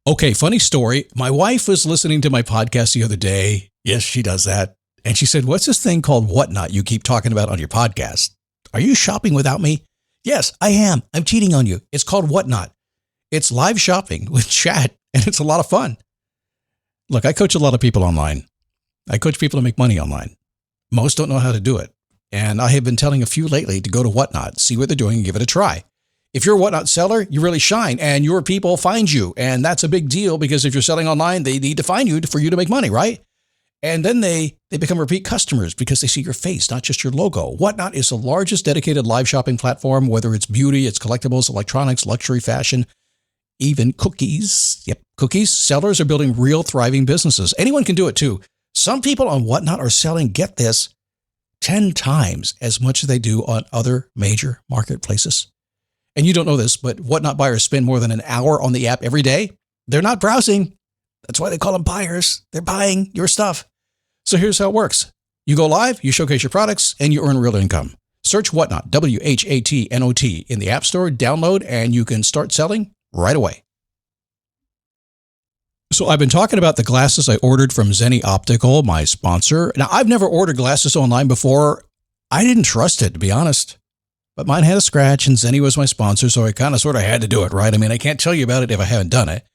Okay, funny story. My wife was listening to my podcast the other day. Yes, she does that. And she said, "What's this thing called Whatnot you keep talking about on your podcast? Are you shopping without me?" Yes, I am. I'm cheating on you. It's called Whatnot. It's live shopping with chat, and it's a lot of fun. Look, I coach a lot of people online. I coach people to make money online. Most don't know how to do it. And I have been telling a few lately to go to Whatnot, see what they're doing, and give it a try. If you're a Whatnot seller, you really shine, and your people find you. And that's a big deal because if you're selling online, they need to find you for you to make money, right? And then they become repeat customers because they see your face, not just your logo. Whatnot is the largest dedicated live shopping platform, whether it's beauty, it's collectibles, electronics, luxury, fashion, even cookies. Yep, cookies. Sellers are building real thriving businesses. Anyone can do it too. Some people on Whatnot are selling, get this, 10 times as much as they do on other major marketplaces. And you don't know this, but Whatnot buyers spend more than an hour on the app every day. They're not browsing. That's why they call them buyers. They're buying your stuff. So here's how it works. You go live, you showcase your products, and you earn real income. Search Whatnot, WHATNOT, in the App Store, download, and you can start selling right away. So I've been talking about the glasses I ordered from Zenni Optical, my sponsor. Now, I've never ordered glasses online before. I didn't trust it, to be honest. But mine had a scratch, and Zenni was my sponsor, so I kind of sort of had to do it, right? I mean, I can't tell you about it if I haven't done it.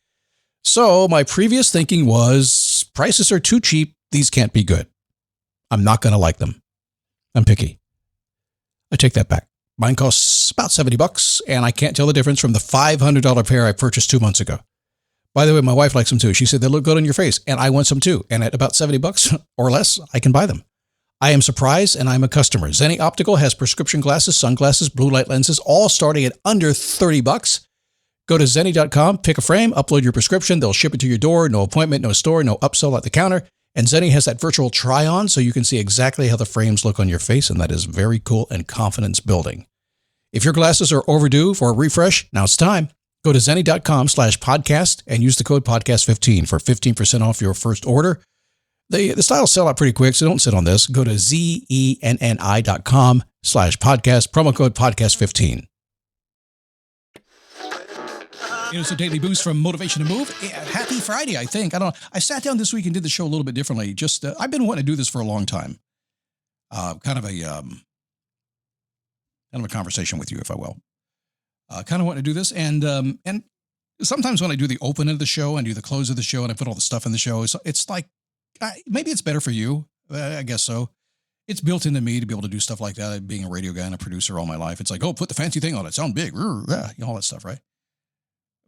So my previous thinking was, prices are too cheap. These can't be good. I'm not going to like them. I'm picky. I take that back. Mine costs about $70, and I can't tell the difference from the $500 pair I purchased 2 months ago. By the way, my wife likes them too. She said they look good on your face, and I want some too. And at about $70 or less, I can buy them. I am surprised, and I'm a customer. Zenni Optical has prescription glasses, sunglasses, blue light lenses, all starting at under $30. Go to Zenni.com, pick a frame, upload your prescription. They'll ship it to your door. No appointment, no store, no upsell at the counter. And Zenni has that virtual try-on, so you can see exactly how the frames look on your face, and that is very cool and confidence building. If your glasses are overdue for a refresh, now it's time. Go to Zenni.com/podcast and use the code podcast15 for 15% off your first order. The styles sell out pretty quick, so don't sit on this. Go to Zenni.com/podcast, promo code podcast15. It's a daily boost from Motivation to Move. Happy Friday, I think. I don't know. I sat down this week and did the show a little bit differently. I've been wanting to do this for a long time. Kind of a conversation with you, if I will. Kind of want to do this, and sometimes when I do the open of the show and do the close of the show and I put all the stuff in the show, it's like, maybe it's better for you. I guess so. It's built into me to be able to do stuff like that. Being a radio guy and a producer all my life, it's like, oh, put the fancy thing on it. Sound big. Yeah, all that stuff, right?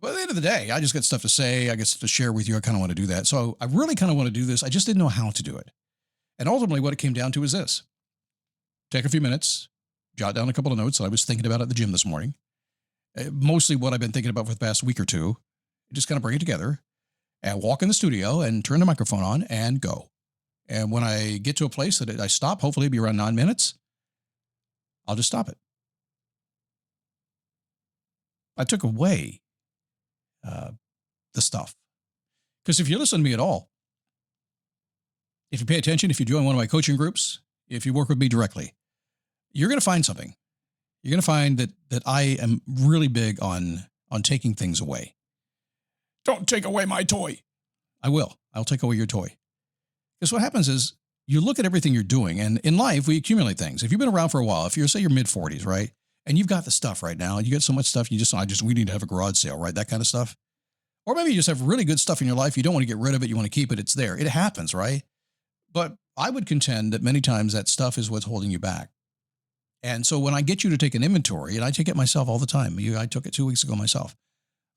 But at the end of the day, I just got stuff to say. I guess to share with you. I kind of want to do that. So I really kind of want to do this. I just didn't know how to do it. And ultimately what it came down to is this. Take a few minutes, jot down a couple of notes that I was thinking about at the gym this morning. Mostly what I've been thinking about for the past week or two. Just kind of bring it together and walk in the studio and turn the microphone on and go. And when I get to a place that I stop, hopefully it'll be around 9 minutes, I'll just stop it. I took away the stuff. Because if you listen to me at all, if you pay attention, if you join one of my coaching groups, if you work with me directly, you're going to find something. You're going to find that I am really big on taking things away. Don't take away my toy. I will. I'll take away your toy. Because what happens is you look at everything you're doing, and in life, we accumulate things. If you've been around for a while, if you're, say, you're mid-40s, right? And you've got the stuff right now, you get so much stuff, we need to have a garage sale, right? That kind of stuff. Or maybe you just have really good stuff in your life. You don't want to get rid of it. You want to keep it. It's there. It happens, right? But I would contend that many times that stuff is what's holding you back. And so when I get you to take an inventory, and I take it myself all the time. I took it 2 weeks ago myself.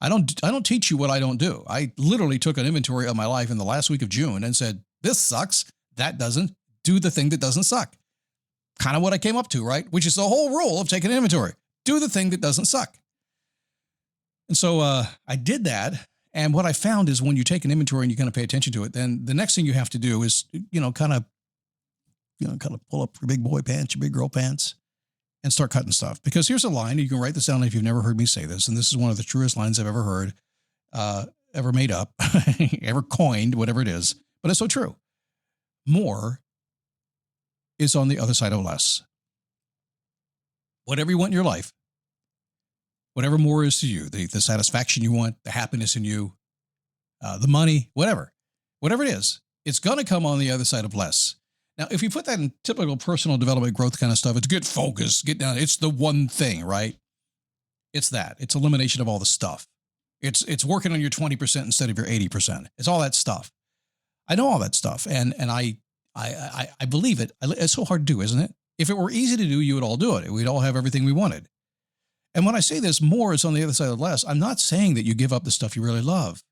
I don't teach you what I don't do. I literally took an inventory of my life in the last week of June and said, this sucks. That doesn't. Do the thing that doesn't suck. Kind of what I came up to, right? Which is the whole rule of taking an inventory. Do the thing that doesn't suck. And so I did that. And what I found is when you take an inventory and you kind of pay attention to it, then the next thing you have to do is, kind of pull up your big boy pants, your big girl pants, and start cutting stuff. Because here's a line, you can write this down if you've never heard me say this, and this is one of the truest lines I've ever heard, ever made up, ever coined, whatever it is, but it's so true. More is on the other side of less. Whatever you want in your life, whatever more is to you, the satisfaction you want, the happiness in you, the money, whatever it is, it's going to come on the other side of less. Now, if you put that in typical personal development growth kind of stuff, it's get focused, get down. It's the one thing, right? It's that. It's elimination of all the stuff. It's working on your 20% instead of your 80%. It's all that stuff. I know all that stuff, and I believe it. It's so hard to do, isn't it? If it were easy to do, you would all do it. We'd all have everything we wanted. And when I say this, more is on the other side of less, I'm not saying that you give up the stuff you really love.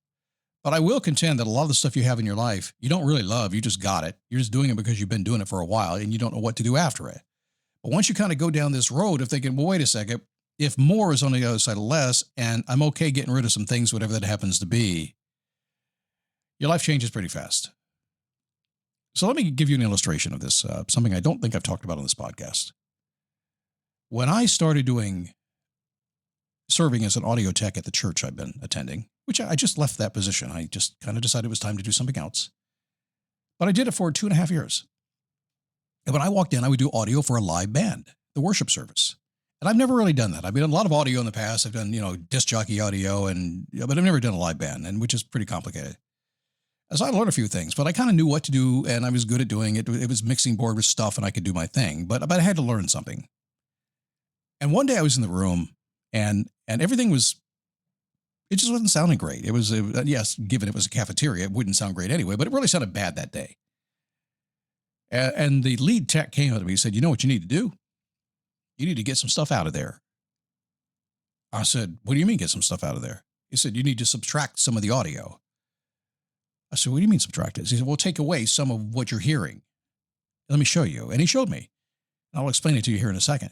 But I will contend that a lot of the stuff you have in your life, you don't really love. You just got it. You're just doing it because you've been doing it for a while and you don't know what to do after it. But once you kind of go down this road of thinking, well, wait a second, if more is on the other side of less, and I'm okay getting rid of some things, whatever that happens to be, your life changes pretty fast. So let me give you an illustration of this, something I don't think I've talked about on this podcast. When I started serving as an audio tech at the church I've been attending, which I just left that position. I just kind of decided it was time to do something else. But I did it for 2.5 years. And when I walked in, I would do audio for a live band, the worship service. And I've never really done that. I've done a lot of audio in the past. I've done, disc jockey audio, but I've never done a live band, and which is pretty complicated. So I learned a few things, but I kind of knew what to do, and I was good at doing it. It was mixing board with stuff, and I could do my thing. But I had to learn something. And one day I was in the room, and everything was, it just wasn't sounding great. It was, yes, given it was a cafeteria, it wouldn't sound great anyway, but it really sounded bad that day. And the lead tech came up to me and said, you know what you need to do? You need to get some stuff out of there. I said, what do you mean get some stuff out of there? He said, you need to subtract some of the audio. I said, what do you mean subtract it? He said, well, take away some of what you're hearing. Let me show you. And he showed me. I'll explain it to you here in a second.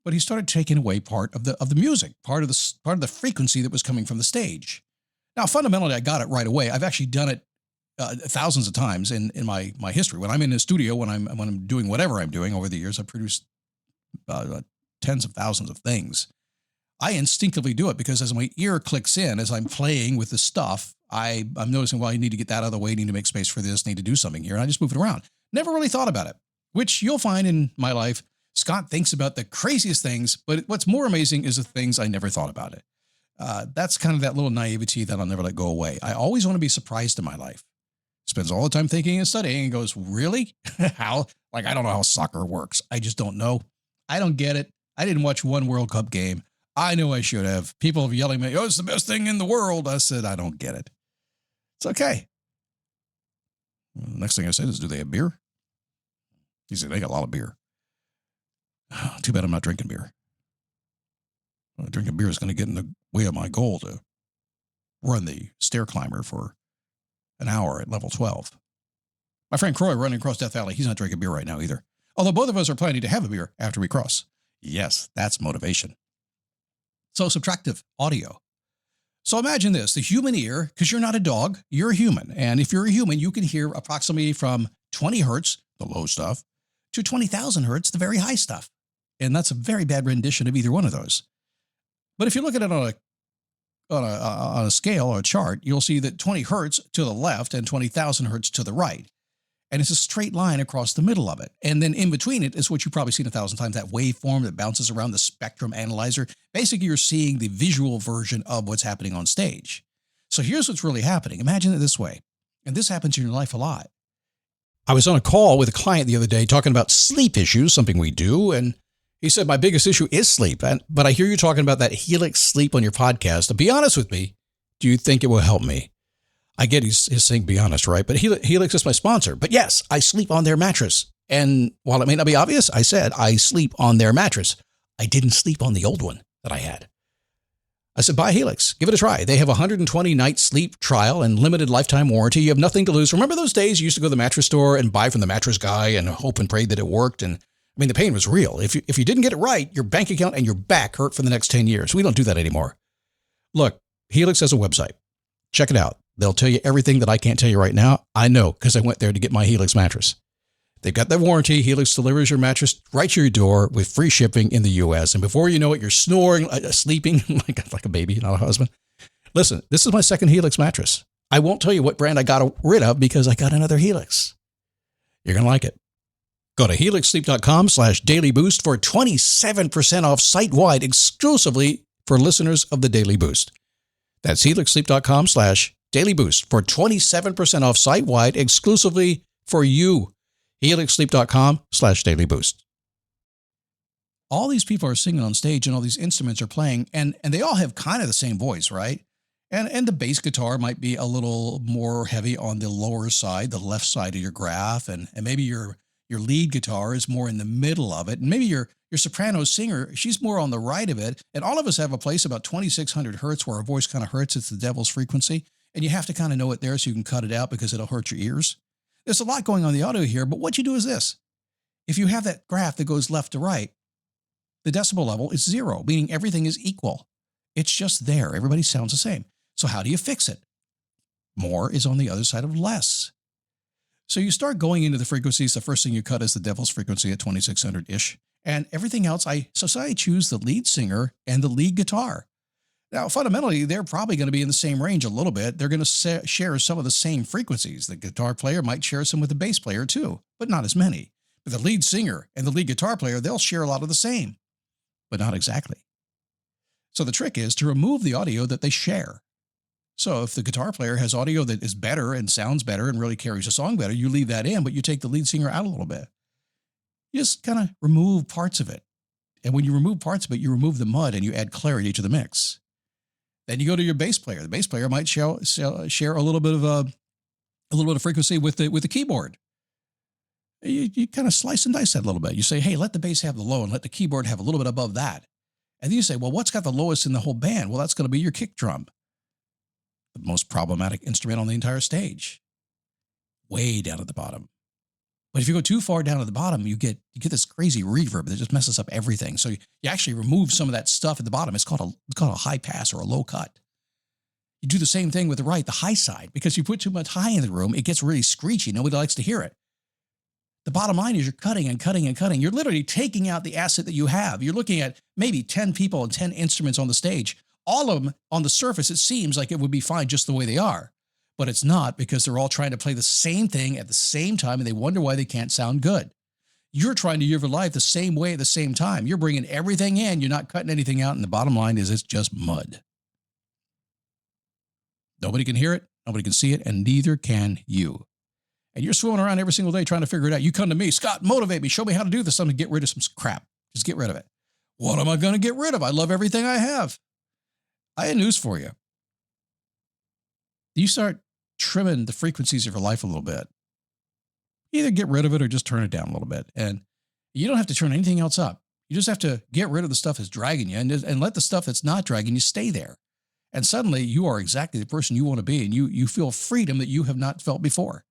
But he started taking away part of the music, part of the frequency that was coming from the stage. Now, fundamentally, I got it right away. I've actually done it thousands of times in my history. When I'm in the studio, when I'm doing whatever I'm doing over the years, I've produced tens of thousands of things. I instinctively do it because as my ear clicks in, as I'm playing with the stuff, I'm noticing, well, you need to get that out of the way, need to make space for this, need to do something here. And I just move it around. Never really thought about it, which you'll find in my life. Scott thinks about the craziest things, but what's more amazing is the things I never thought about it. That's kind of that little naivety that I'll never let go away. I always want to be surprised in my life. Spends all the time thinking and studying and goes, really? How? Like, I don't know how soccer works. I just don't know. I don't get it. I didn't watch one World Cup game. I know I should have. People have yelling at me, oh, it's the best thing in the world. I said, I don't get it. It's okay. Next thing I said is, do they have beer? He said, they got a lot of beer. Too bad I'm not drinking beer. Drinking beer is going to get in the way of my goal to run the stair climber for an hour at level 12. My friend Croy running across Death Valley, he's not drinking beer right now either. Although both of us are planning to have a beer after we cross. Yes, that's motivation. So subtractive audio. So imagine this, the human ear, because you're not a dog, you're a human. And if you're a human, you can hear approximately from 20 hertz, the low stuff, to 20,000 hertz, the very high stuff. And that's a very bad rendition of either one of those. But if you look at it on a scale or a chart, you'll see that 20 hertz to the left and 20,000 hertz to the right. And it's a straight line across the middle of it. And then in between it is what you've probably seen 1,000 times, that waveform that bounces around the spectrum analyzer. Basically, you're seeing the visual version of what's happening on stage. So here's what's really happening. Imagine it this way. And this happens in your life a lot. I was on a call with a client the other day talking about sleep issues, something we do. And he said, my biggest issue is sleep. But I hear you talking about that Helix sleep on your podcast. To be honest with me, do you think it will help me? I get he's saying be honest, right? But Helix is my sponsor. But yes, I sleep on their mattress. And while it may not be obvious, I said I sleep on their mattress. I didn't sleep on the old one that I had. I said, buy Helix. Give it a try. They have a 120-night sleep trial and limited lifetime warranty. You have nothing to lose. Remember those days you used to go to the mattress store and buy from the mattress guy and hope and pray that it worked? And I mean, the pain was real. If you didn't get it right, your bank account and your back hurt for the next 10 years. We don't do that anymore. Look, Helix has a website. Check it out. They'll tell you everything that I can't tell you right now. I know because I went there to get my Helix mattress. They've got that warranty. Helix delivers your mattress right to your door with free shipping in the U.S. And before you know it, you're snoring, sleeping like a baby, not a husband. Listen, this is my second Helix mattress. I won't tell you what brand I got rid of because I got another Helix. You're going to like it. Go to helixsleep.com/dailyboost for 27% off site-wide exclusively for listeners of the Daily Boost. That's helixsleep.com/dailyboost. Daily Boost for 27% off site-wide exclusively for you. helixsleep.com/dailyboost. All these people are singing on stage and all these instruments are playing and they all have kind of the same voice, right? And the bass guitar might be a little more heavy on the lower side, the left side of your graph, and maybe your lead guitar is more in the middle of it, and maybe your soprano singer, she's more on the right of it, and all of us have a place about 2600 hertz where our voice kind of hurts. It's the devil's frequency, and you have to kind of know it there so you can cut it out because it'll hurt your ears. There's a lot going on in the audio here, but what you do is this. If you have that graph that goes left to right, the decibel level is 0, meaning everything is equal. It's just there. Everybody sounds the same. So how do you fix it? More is on the other side of less. So you start going into the frequencies. The first thing you cut is the devil's frequency at 2600-ish. And everything else, I choose the lead singer and the lead guitar. Now, fundamentally, they're probably going to be in the same range a little bit. They're going to share some of the same frequencies. The guitar player might share some with the bass player too, but not as many. But the lead singer and the lead guitar player, they'll share a lot of the same, but not exactly. So the trick is to remove the audio that they share. So if the guitar player has audio that is better and sounds better and really carries the song better, you leave that in, but you take the lead singer out a little bit. You just kind of remove parts of it. And when you remove parts of it, you remove the mud and you add clarity to the mix. Then you go to your bass player. The bass player might share a little bit of frequency with the keyboard. You kind of slice and dice that a little bit. You say, hey, let the bass have the low and let the keyboard have a little bit above that. And then you say, well, what's got the lowest in the whole band? Well, that's going to be your kick drum. The most problematic instrument on the entire stage. Way down at the bottom. But if you go too far down at the bottom, you get this crazy reverb that just messes up everything. So you actually remove some of that stuff at the bottom. It's called a high pass or a low cut. You do the same thing with the high side, because you put too much high in the room, it gets really screechy. Nobody likes to hear it. The bottom line is you're cutting and cutting and cutting. You're literally taking out the asset that you have. You're looking at maybe 10 people and 10 instruments on the stage. All of them on the surface, it seems like it would be fine just the way they are. But it's not, because they're all trying to play the same thing at the same time and they wonder why they can't sound good. You're trying to live your life the same way at the same time. You're bringing everything in. You're not cutting anything out. And the bottom line is it's just mud. Nobody can hear it. Nobody can see it. And neither can you. And you're swimming around every single day trying to figure it out. You come to me, Scott, motivate me. Show me how to do this. I'm going to get rid of some crap. Just get rid of it. What am I going to get rid of? I love everything I have. I have news for you. You start trimming the frequencies of your life a little bit. Either get rid of it or just turn it down a little bit. And you don't have to turn anything else up. You just have to get rid of the stuff that's dragging you and let the stuff that's not dragging you stay there. And suddenly you are exactly the person you want to be. And you feel freedom that you have not felt before.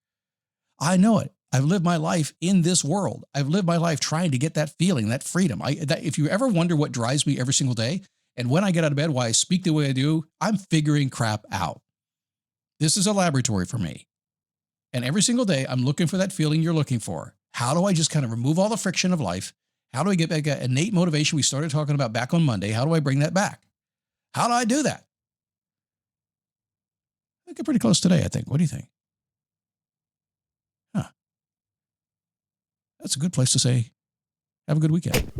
I know it. I've lived my life in this world. I've lived my life trying to get that feeling, that freedom. If you ever wonder what drives me every single day, and when I get out of bed, why I speak the way I do, I'm figuring crap out. This is a laboratory for me. And every single day, I'm looking for that feeling you're looking for. How do I just kind of remove all the friction of life? How do I get back that innate motivation we started talking about back on Monday? How do I bring that back? How do I do that? I get pretty close today, I think. What do you think? Huh. That's a good place to say, have a good weekend.